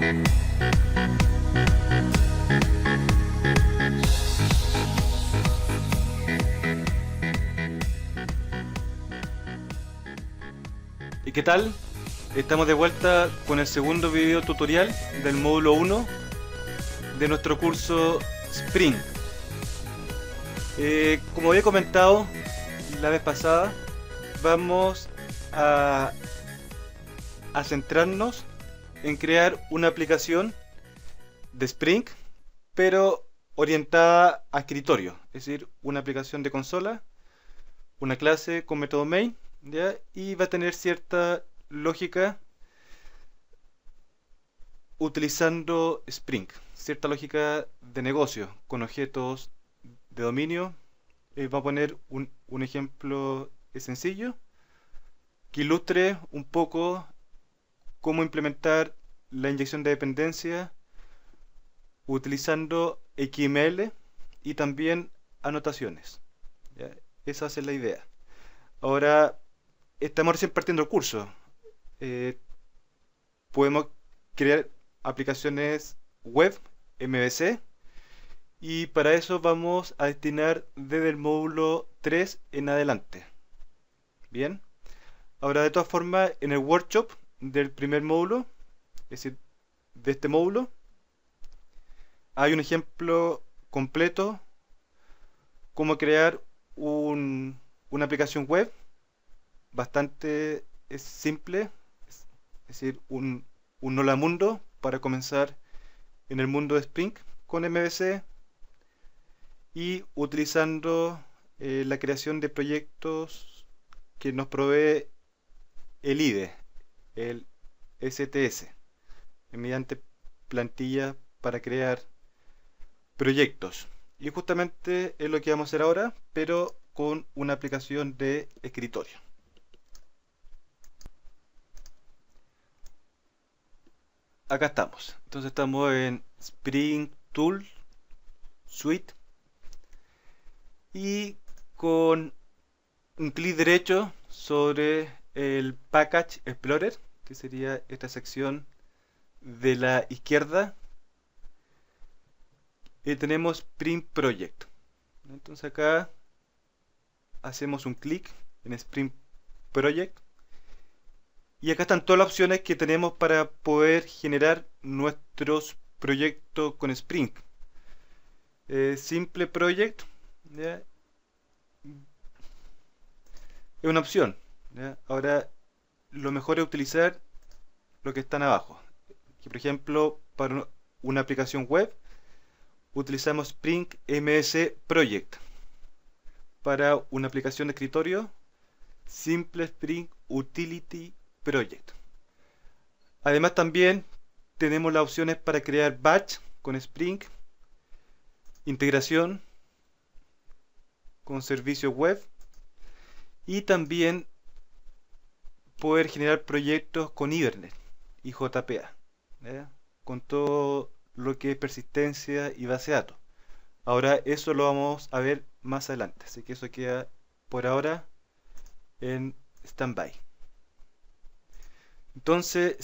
¿Y qué tal? Estamos de vuelta con el segundo video tutorial del módulo 1 de nuestro curso Spring. Como había comentado la vez pasada, vamos a centrarnos en crear una aplicación de Spring, pero orientada a escritorio, es decir, una aplicación de consola, una clase con método main, ¿ya? Y va a tener cierta lógica utilizando Spring, cierta lógica de negocio con objetos de dominio. Voy a poner un ejemplo sencillo que ilustre un poco cómo implementar la inyección de dependencia utilizando XML y también anotaciones, ¿ya? Esa es la idea. Ahora, estamos recién partiendo el curso. Podemos crear aplicaciones web, MVC, y para eso vamos a destinar desde el módulo 3 en adelante. Bien, ahora de todas formas, en el workshop del primer módulo, es decir, de este módulo, hay un ejemplo completo cómo crear una aplicación web bastante simple, es decir, un hola mundo para comenzar en el mundo de Spring con MVC y utilizando la creación de proyectos que nos provee el IDE, el STS, mediante plantilla para crear proyectos. Y justamente es lo que vamos a hacer ahora, pero con una aplicación de escritorio. Acá estamos. Entonces estamos en Spring Tool Suite y con un clic derecho sobre el Package Explorer, que sería esta sección de la izquierda, tenemos Spring Project. Entonces acá hacemos un clic en Spring Project y acá están todas las opciones que tenemos para poder generar nuestros proyectos con Spring. Simple Project, ¿ya? Es una opción, ¿ya? Ahora lo mejor es utilizar lo que están abajo, que por ejemplo para una aplicación web utilizamos Spring MS Project. Para una aplicación de escritorio, Simple Spring Utility Project. Además también tenemos las opciones para crear batch con Spring, integración con servicios web y también poder generar proyectos con Hibernate y JPA, ¿ya? Con todo lo que es persistencia y base de datos. Ahora eso lo vamos a ver más adelante, así que eso queda por ahora en standby. Entonces,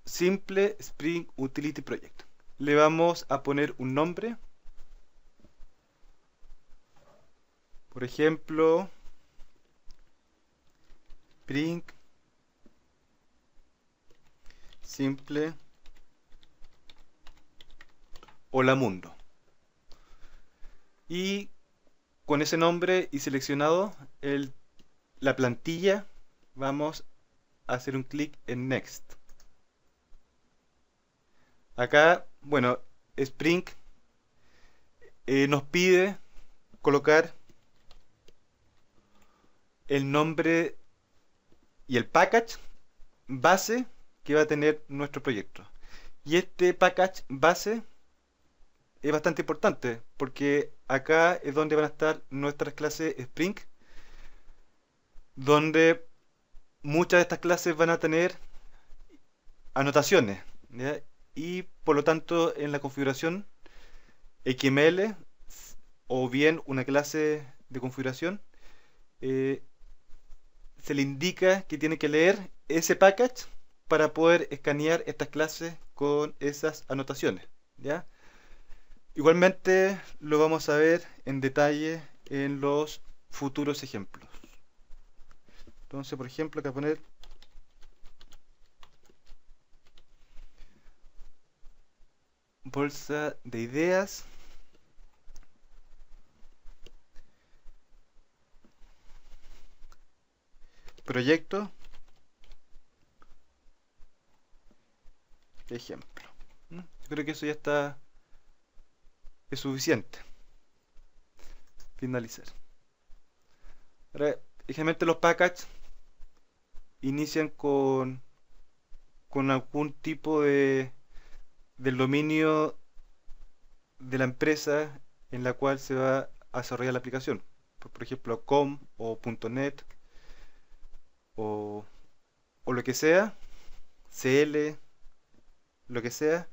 Simple Spring Utility Project. Le vamos a poner un nombre. Por ejemplo, Spring Simple Hola Mundo. Y con ese nombre y seleccionado la plantilla, vamos a hacer un clic en Next. Acá, bueno, Spring nos pide colocar el nombre y el package base que va a tener nuestro proyecto. Y este package base es bastante importante porque acá es donde van a estar nuestras clases Spring, donde muchas de estas clases van a tener anotaciones, ¿ya? Y por lo tanto en la configuración XML o bien una clase de configuración se le indica que tiene que leer ese package para poder escanear estas clases con esas anotaciones, ¿ya? Igualmente lo vamos a ver en detalle en los futuros ejemplos. Entonces, por ejemplo, acá poner bolsa de ideas, proyecto, ejemplo. Yo creo que eso ya es suficiente. Finalizar. Ahora, generalmente los packages inician con algún tipo del dominio de la empresa en la cual se va a desarrollar la aplicación. Por ejemplo, com o .net o, o lo que sea, CL, lo que sea,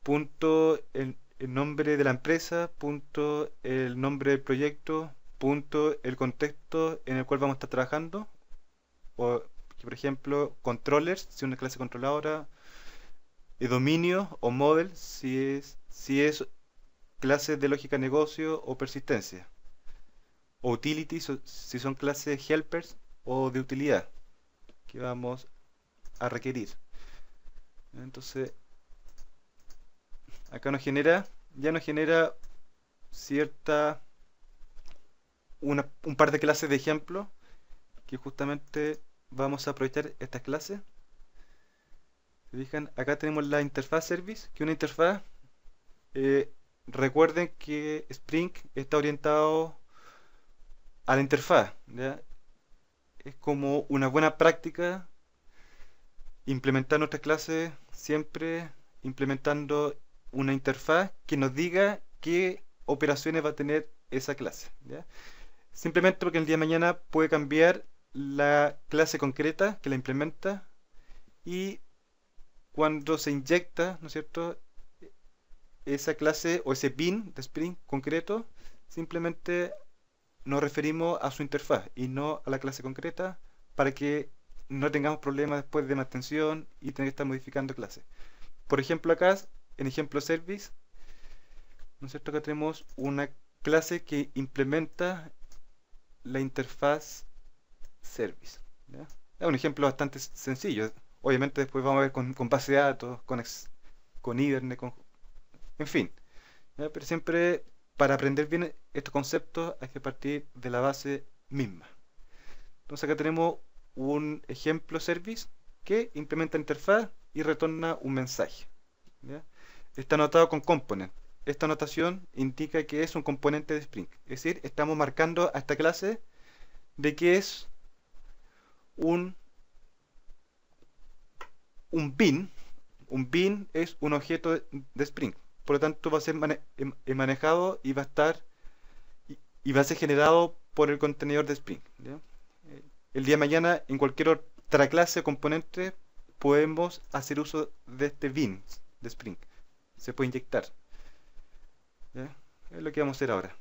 punto el nombre de la empresa, punto el nombre del proyecto, punto el contexto en el cual vamos a estar trabajando, o por ejemplo, controllers, si es una clase controladora, dominio o model, si es clases de lógica negocio o persistencia, o utilities, si son clases helpers o de utilidad que vamos a requerir. Entonces, acá ya nos genera cierta, un par de clases de ejemplo que justamente vamos a aprovechar estas clases. ¿Se fijan? Acá tenemos la interfaz service, que una interfaz, eh, recuerden que Spring está orientado a la interfaz, ¿ya? Es como una buena práctica implementar nuestras clases siempre implementando una interfaz que nos diga qué operaciones va a tener esa clase, ¿ya? Simplemente porque el día de mañana puede cambiar la clase concreta que la implementa y cuando se inyecta, ¿no es cierto?, esa clase o ese bin de Spring concreto, simplemente nos referimos a su interfaz y no a la clase concreta para que no tengamos problemas después de mantención y tener que estar modificando clases. Por ejemplo, acá, en ejemplo service, ¿no es cierto? Acá tenemos una clase que implementa la interfaz service, ¿ya? Es un ejemplo bastante sencillo. Obviamente después vamos a ver con base de datos, con Hibernate, en fin, ¿ya? Pero siempre para aprender bien estos conceptos hay que partir de la base misma. Entonces acá tenemos un ejemplo service que implementa interfaz y retorna un mensaje, ¿ya? Está anotado con component. Esta anotación indica que es un componente de Spring. Es decir, estamos marcando a esta clase de que es un bin. Un bin es un objeto de Spring. Por lo tanto, va a ser manejado y va a estar y va a ser generado por el contenedor de Spring, ¿ya? El día de mañana, en cualquier otra clase o componente, podemos hacer uso de este bin de Spring. Se puede inyectar, ¿ya? Es lo que vamos a hacer ahora.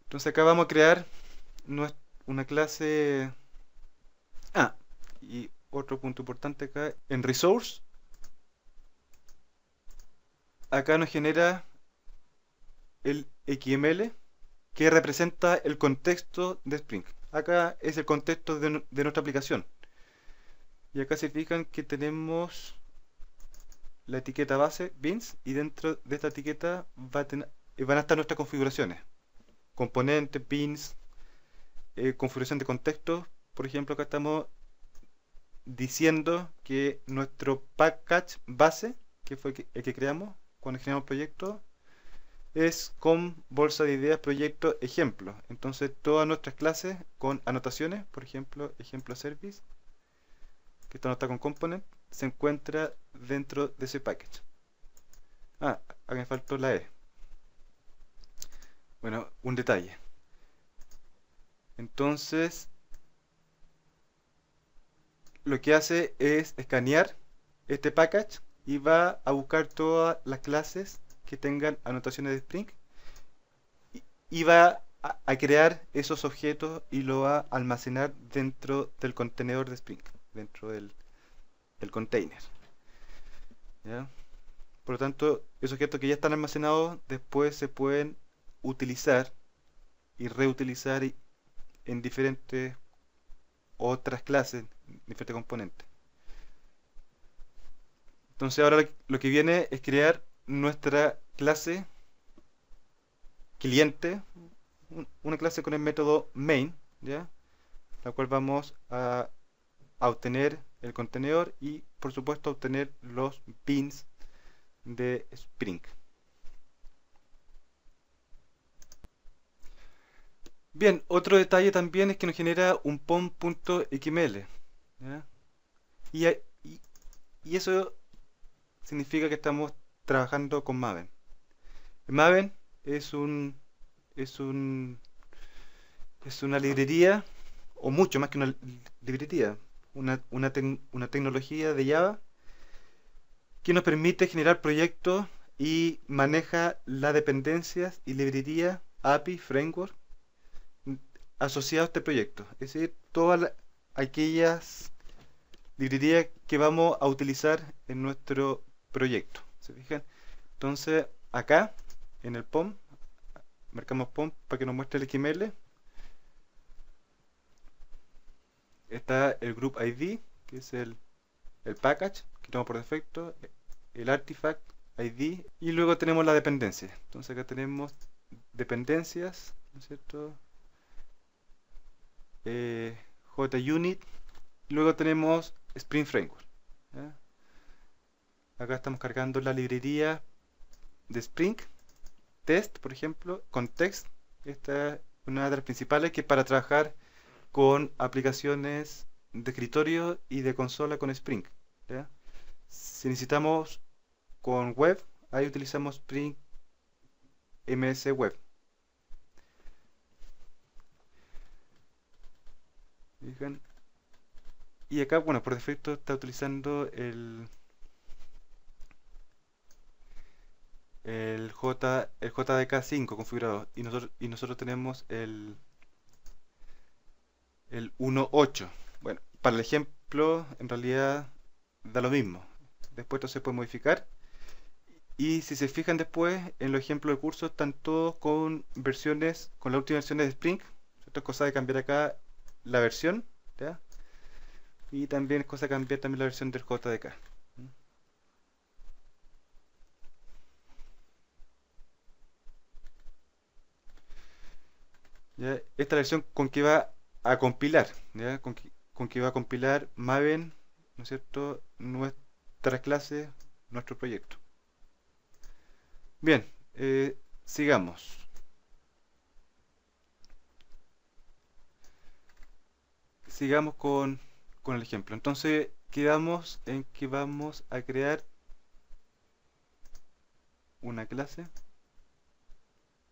Entonces acá vamos a crear una clase. Y otro punto importante acá, en resource, acá nos genera el XML que representa el contexto de Spring. Acá es el contexto de nuestra aplicación. Y acá se fijan que tenemos la etiqueta base, beans, y dentro de esta etiqueta van a estar nuestras configuraciones. Componentes, beans, configuración de contexto. Por ejemplo, acá estamos diciendo que nuestro package base, que fue el que creamos cuando generamos el proyecto, es con bolsa de ideas, proyecto, ejemplo. Entonces todas nuestras clases con anotaciones, por ejemplo, ejemplo service, que está anotada con component, se encuentra dentro de ese package. Acá me faltó la E. Bueno, un detalle. Entonces, lo que hace es escanear este package y va a buscar todas las clases que tengan anotaciones de Spring y va a crear esos objetos y lo va a almacenar dentro del contenedor de Spring. dentro del container. ¿Ya? Por lo tanto, esos objetos que ya están almacenados después se pueden utilizar y reutilizar en diferentes otras clases, diferentes componentes. Entonces ahora lo que viene es crear nuestra clase cliente, una clase con el método main, ¿ya? La cual vamos a obtener el contenedor y por supuesto obtener los beans de Spring. Bien, otro detalle también es que nos genera un pom.xml, ¿ya? Y, y- y eso significa que estamos trabajando con Maven. Maven es un es un es una librería, o mucho más que una librería, una tecnología de Java que nos permite generar proyectos y maneja las dependencias y librería API, framework asociados a este proyecto. Es decir, todas aquellas librerías que vamos a utilizar en nuestro proyecto. ¿Se fijan? Entonces, acá, en el POM, marcamos POM para que nos muestre el XML. Está el group ID, que es el package que tenemos por defecto, el artifact ID, y luego tenemos la dependencia. Entonces acá tenemos dependencias, ¿no es cierto? JUnit, y luego tenemos Spring Framework, ¿ya? Acá estamos cargando la librería de Spring, Test, por ejemplo, Context. Esta es una de las principales que es para trabajar con aplicaciones de escritorio y de consola con Spring, ¿ya? Si necesitamos con web, ahí utilizamos Spring MS Web. ¿Fijan? Y acá, bueno, por defecto está utilizando el JDK5 configurado y nosotros tenemos el 1.8. Bueno, para el ejemplo, en realidad da lo mismo. Después esto se puede modificar. Y si se fijan después, en los ejemplos de curso están todos con versiones, con las últimas versiones de Spring. Esto es cosa de cambiar acá la versión, ¿ya? Y también es cosa de cambiar también la versión del JDK. ¿Ya? Esta es la versión con que va a compilar, ¿ya? Con que va a compilar Maven, ¿no es cierto? Nuestras clases, nuestro proyecto. Bien, sigamos. Sigamos con el ejemplo. Entonces, quedamos en que vamos a crear una clase,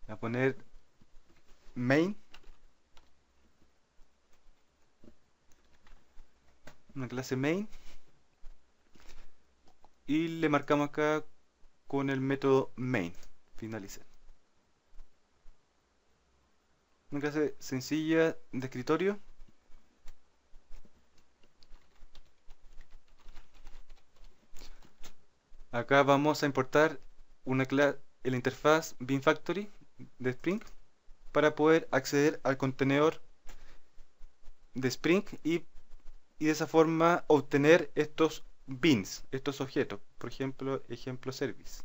a poner main, una clase main, y le marcamos acá con el método main, finalizar. Una clase sencilla de escritorio. Acá vamos a importar la interfaz Bean Factory de Spring para poder acceder al contenedor de Spring y de esa forma obtener estos beans, estos objetos. Por ejemplo, ejemplo service.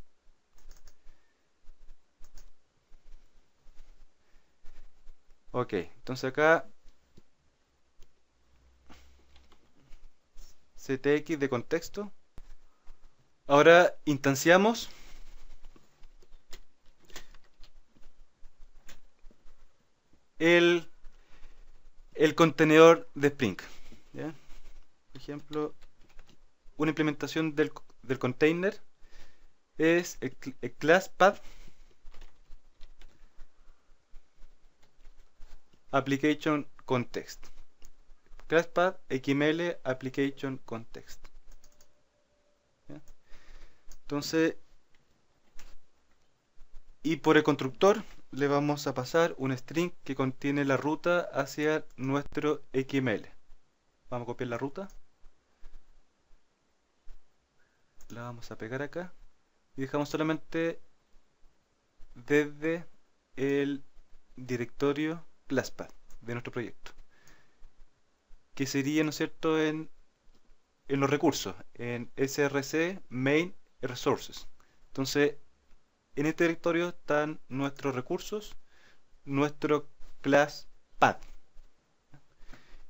Ok, entonces acá ctx de contexto. Ahora instanciamos el contenedor de Spring, ¿ya? Por ejemplo, una implementación del container es el class path application context. Class path XML application context. ¿Ya? Entonces, y por el constructor le vamos a pasar un string que contiene la ruta hacia nuestro XML. Vamos a copiar la ruta. la vamos a pegar acá y dejamos solamente desde el directorio ClassPath de nuestro proyecto, que sería, ¿no es cierto?, en los recursos, en src main resources. Entonces, en este directorio están nuestros recursos, nuestro ClassPath.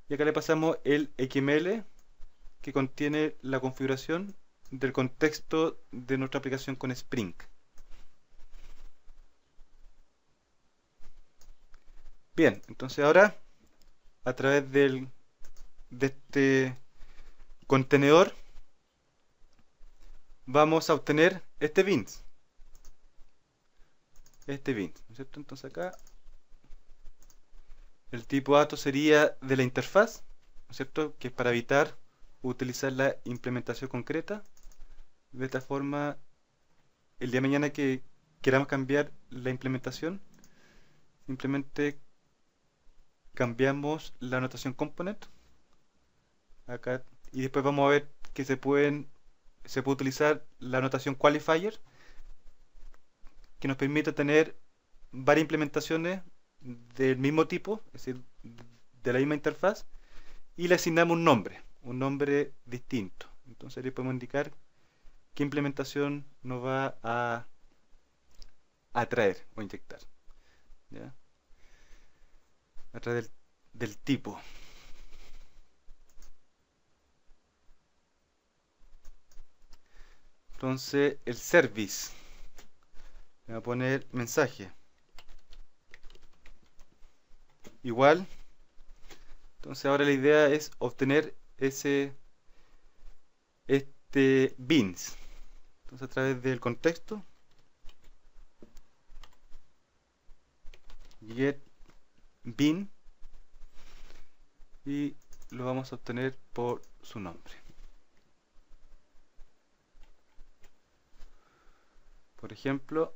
Y acá le pasamos el XML que contiene la configuración del contexto de nuestra aplicación con Spring. Bien, entonces ahora a través de este contenedor vamos a obtener este beans, ¿no es cierto? Entonces acá el tipo datos sería de la interfaz, ¿no es cierto?, que es para evitar utilizar la implementación concreta. De esta forma, el día de mañana que queramos cambiar la implementación, simplemente cambiamos la notación component acá, y después vamos a ver que se puede utilizar la notación qualifier, que nos permite tener varias implementaciones del mismo tipo, es decir, de la misma interfaz, y le asignamos un nombre distinto. Entonces le podemos indicar qué implementación nos va a traer o inyectar, ¿ya?, a través del tipo. Entonces el service le va a poner mensaje igual. Entonces ahora la idea es obtener este beans. Entonces a través del contexto get bean, y lo vamos a obtener por su nombre. Por ejemplo,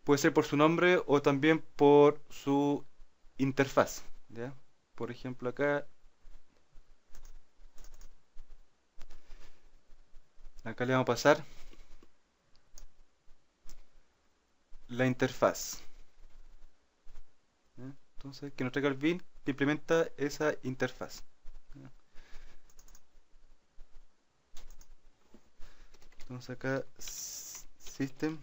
puede ser por su nombre o también por su interfaz, ¿ya? Por ejemplo, acá le vamos a pasar la interfaz, ¿ya? Entonces, que nos traiga el bin que implementa esa interfaz, ¿ya? Entonces acá system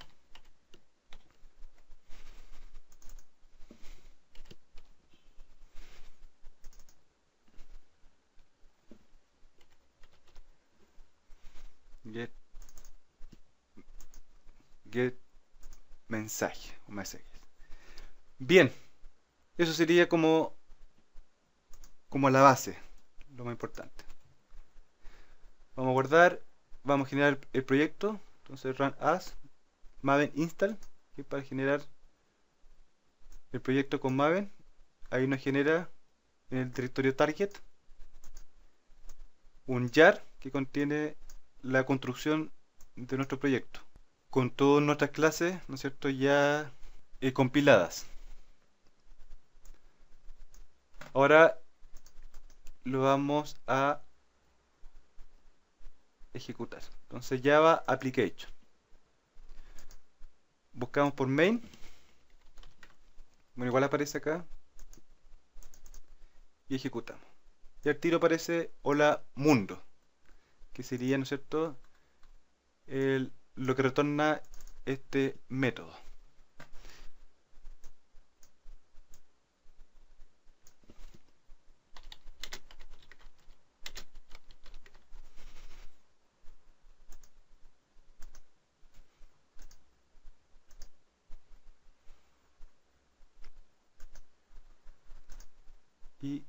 get mensaje o mensajes. Bien, eso sería como la base, lo más importante. Vamos a guardar, vamos a generar el proyecto. Entonces run as maven install, que es para generar el proyecto con maven. Ahí nos genera en el directorio target un jar que contiene la construcción de nuestro proyecto con todas nuestras clases, ¿no es cierto?, ya compiladas. Ahora lo vamos a ejecutar. Entonces Java application, buscamos por main, bueno, igual aparece acá, y ejecutamos. Y al tiro aparece hola mundo, que sería, ¿no es cierto?, lo que retorna este método. Y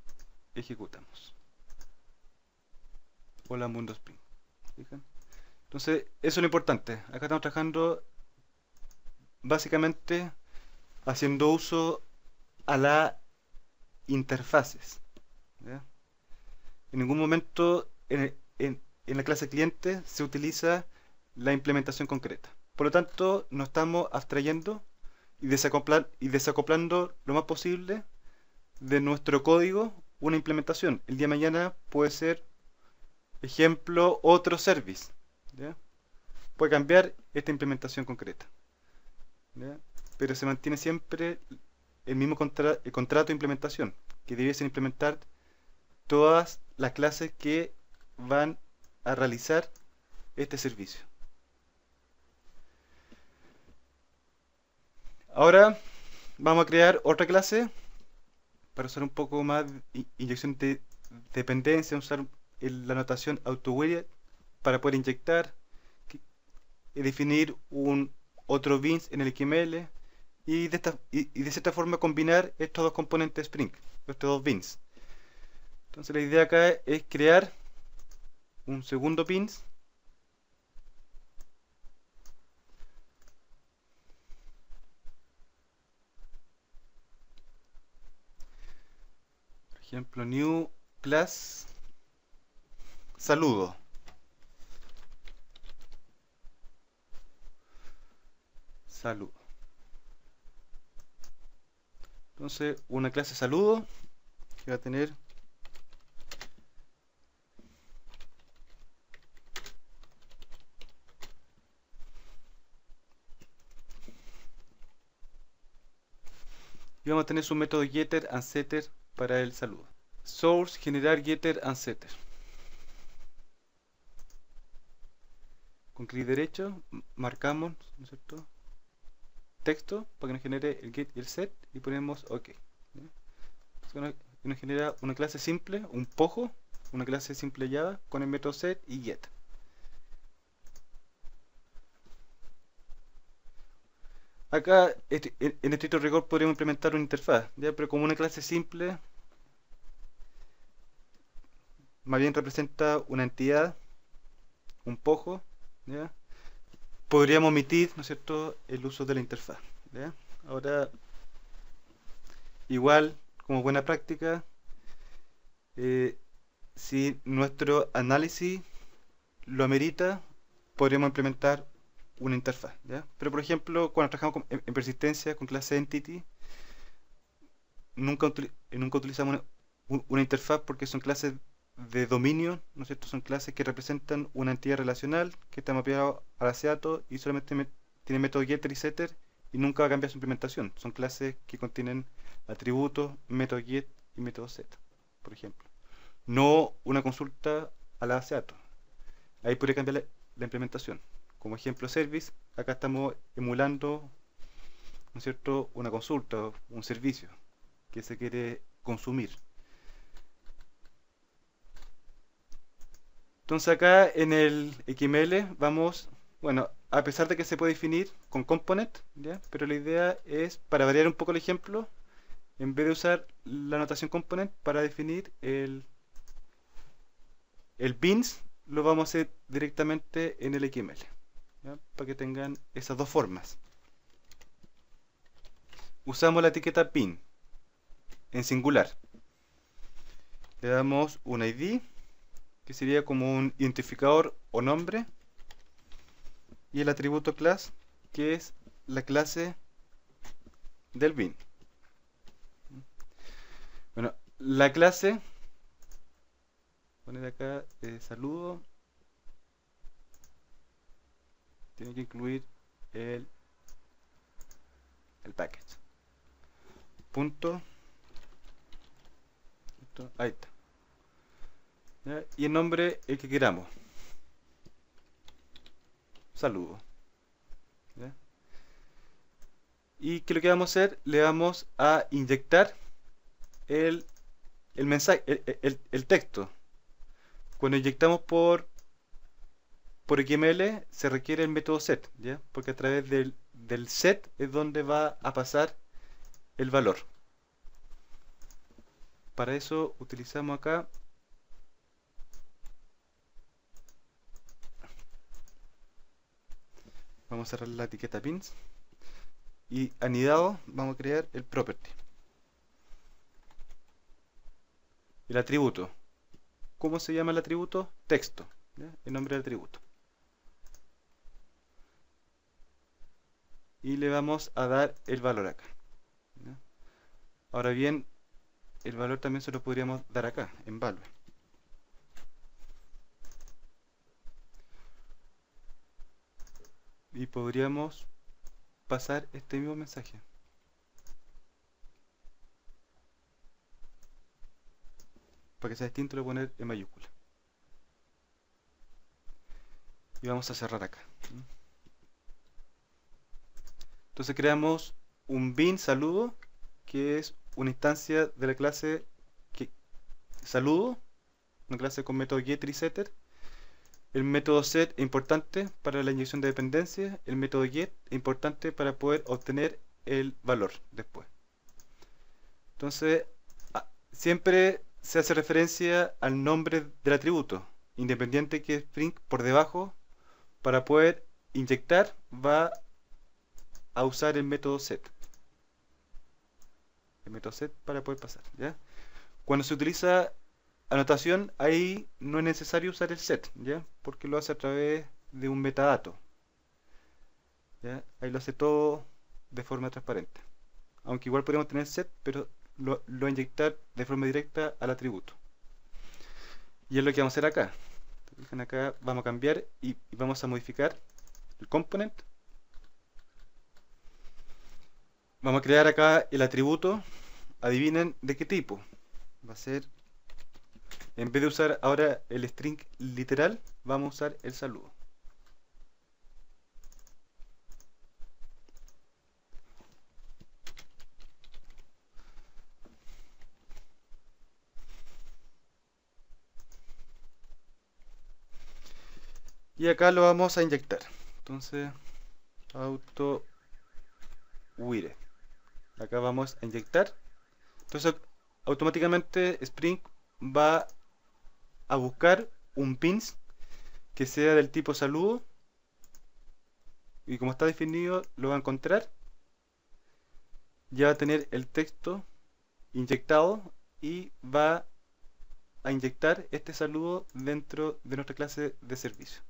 ejecutamos. Hola mundo Spring. ¿Fijan? Entonces, eso es lo importante. Acá estamos trabajando básicamente haciendo uso a las interfaces, ¿ya? En ningún momento en la clase cliente se utiliza la implementación concreta. Por lo tanto, nos estamos abstrayendo y desacoplando lo más posible de nuestro código una implementación. El día de mañana puede ser ejemplo, otro service. ¿Ya? Puede cambiar esta implementación concreta. ¿Ya? Pero se mantiene siempre el mismo el contrato de implementación, que debiesen implementar todas las clases que van a realizar este servicio. Ahora vamos a crear otra clase para usar un poco más inyección de dependencia, usar la notación AutoWidget para poder inyectar y definir un otro beans en el XML y de cierta forma combinar estos dos componentes Spring, estos dos beans. Entonces la idea acá es crear un segundo beans por ejemplo new class saludo. Saludo. Entonces, una clase saludo que va a tener y vamos a tener su método getter and setter para el saludo. Source generar getter and setter. Con clic derecho marcamos, ¿no es cierto?, texto para que nos genere el get y el set y ponemos OK. Nos genera una clase simple, un pojo, una clase simple Java con el método set y get. Acá en estricto rigor podríamos implementar una interfaz, ¿ya? Pero como una clase simple más bien representa una entidad, un pojo, ¿ya? Podríamos omitir, ¿no es cierto?, el uso de la interfaz, ¿ya? Ahora, igual, como buena práctica, si nuestro análisis lo amerita, podríamos implementar una interfaz, ¿ya? Pero por ejemplo, cuando trabajamos en persistencia con clase entity, nunca utilizamos una interfaz porque son clases de dominio, ¿no es cierto? Son clases que representan una entidad relacional que está mapeada a la CATO y solamente tiene método getter y setter y nunca va a cambiar su implementación. Son clases que contienen atributos, método get y método set, por ejemplo. No una consulta a la CATO. Ahí podría cambiar la implementación. Como ejemplo service, acá estamos emulando, ¿no es cierto?, una consulta, un servicio que se quiere consumir. Entonces acá en el XML vamos, bueno, a pesar de que se puede definir con component, ¿ya? Pero la idea es, para variar un poco el ejemplo, en vez de usar la notación component para definir el beans, lo vamos a hacer directamente en el XML, ¿ya? Para que tengan esas dos formas. Usamos la etiqueta bean en singular. Le damos un ID, que sería como un identificador o nombre, y el atributo class, que es la clase del bean. Bueno, la clase, poner acá saludo, tiene que incluir el package. Punto. Ahí está. ¿Ya? Y el nombre el que queramos. Saludo. ¿Ya? Y que lo que vamos a hacer, le vamos a inyectar el mensaje, el texto. Cuando inyectamos por XML se requiere el método set, ¿ya? Porque a través del set es donde va a pasar el valor. Para eso utilizamos acá vamos a cerrar la etiqueta pins y anidado vamos a crear el property, el atributo. ¿Cómo se llama el atributo? Texto, ¿ya? El nombre del atributo. Y le vamos a dar el valor acá, ¿ya? Ahora bien, el valor también se lo podríamos dar acá, en value. y podríamos pasar este mismo mensaje. Para que sea distinto lo voy a poner en mayúscula. Y vamos a cerrar acá. Entonces creamos un bin saludo, que es una instancia de la clase saludo, una clase con método getter y setter. El método set es importante para la inyección de dependencias. El método get es importante para poder obtener el valor después. Entonces, siempre se hace referencia al nombre del atributo, independiente que Spring por debajo, para poder inyectar, va a usar el método set. El método set para poder pasar, ¿ya? Cuando se utiliza anotación, ahí no es necesario usar el set, ¿ya? Porque lo hace a través de un metadato, ¿ya? Ahí lo hace todo de forma transparente. Aunque igual podríamos tener set, pero lo inyectar de forma directa al atributo. Y es lo que vamos a hacer acá. Fijan acá, vamos a cambiar y vamos a modificar el component. Vamos a crear acá el atributo. Adivinen de qué tipo. Va a ser, en vez de usar ahora el string literal, vamos a usar el saludo. Y acá lo vamos a inyectar. Entonces, auto wire. Acá vamos a inyectar. Entonces, automáticamente Spring va a buscar un pins que sea del tipo saludo. Y como está definido, lo va a encontrar. Ya va a tener el texto inyectado y va a inyectar este saludo dentro de nuestra clase de servicio.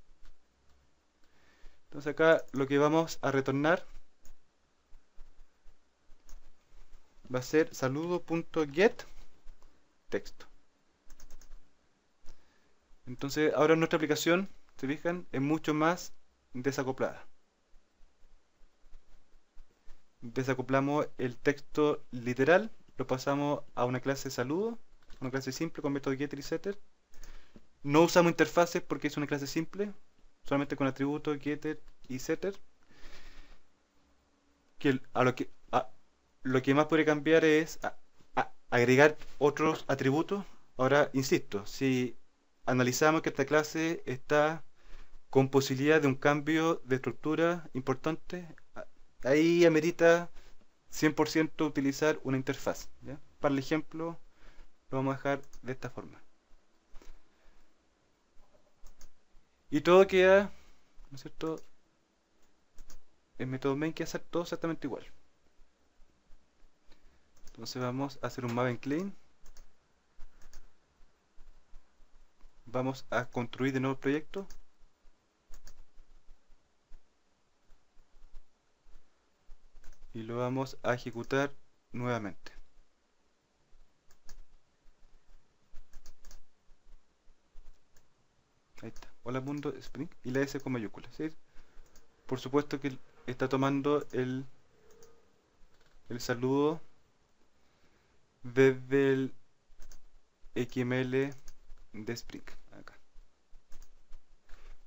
Entonces acá lo que vamos a retornar va a ser saludo.get texto. Entonces ahora nuestra aplicación, se fijan, es mucho más desacoplada. Desacoplamos el texto literal, lo pasamos a una clase saludo, una clase simple con método getter y setter. No usamos interfaces porque es una clase simple, solamente con atributos getter y setter. Lo que más puede cambiar es agregar otros atributos. Ahora, insisto, si analizamos que esta clase está con posibilidad de un cambio de estructura importante, ahí amerita 100% utilizar una interfaz, ¿ya? Para el ejemplo, lo vamos a dejar de esta forma. Y todo queda, ¿no es cierto? El método main queda todo exactamente igual. Entonces vamos a hacer un Maven clean. Vamos a construir de nuevo el proyecto. Y lo vamos a ejecutar nuevamente. Ahí está. Hola mundo Spring y la S con mayúscula, ¿sí? Por supuesto que está tomando el saludo desde el XML de Spring. Acá.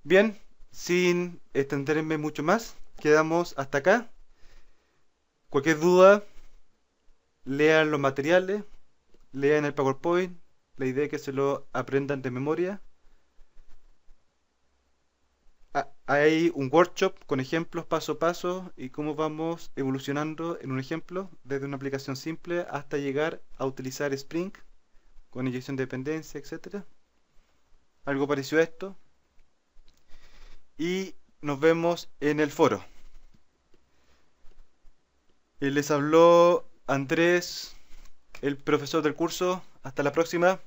Bien, sin extenderme mucho más, quedamos hasta acá. Cualquier duda, lean los materiales, lean el PowerPoint. La idea es que se lo aprendan de memoria. Hay un workshop con ejemplos paso a paso y cómo vamos evolucionando en un ejemplo desde una aplicación simple hasta llegar a utilizar Spring con inyección de dependencia, etc. Algo parecido a esto. Y nos vemos en el foro. Les habló Andrés, el profesor del curso. Hasta la próxima.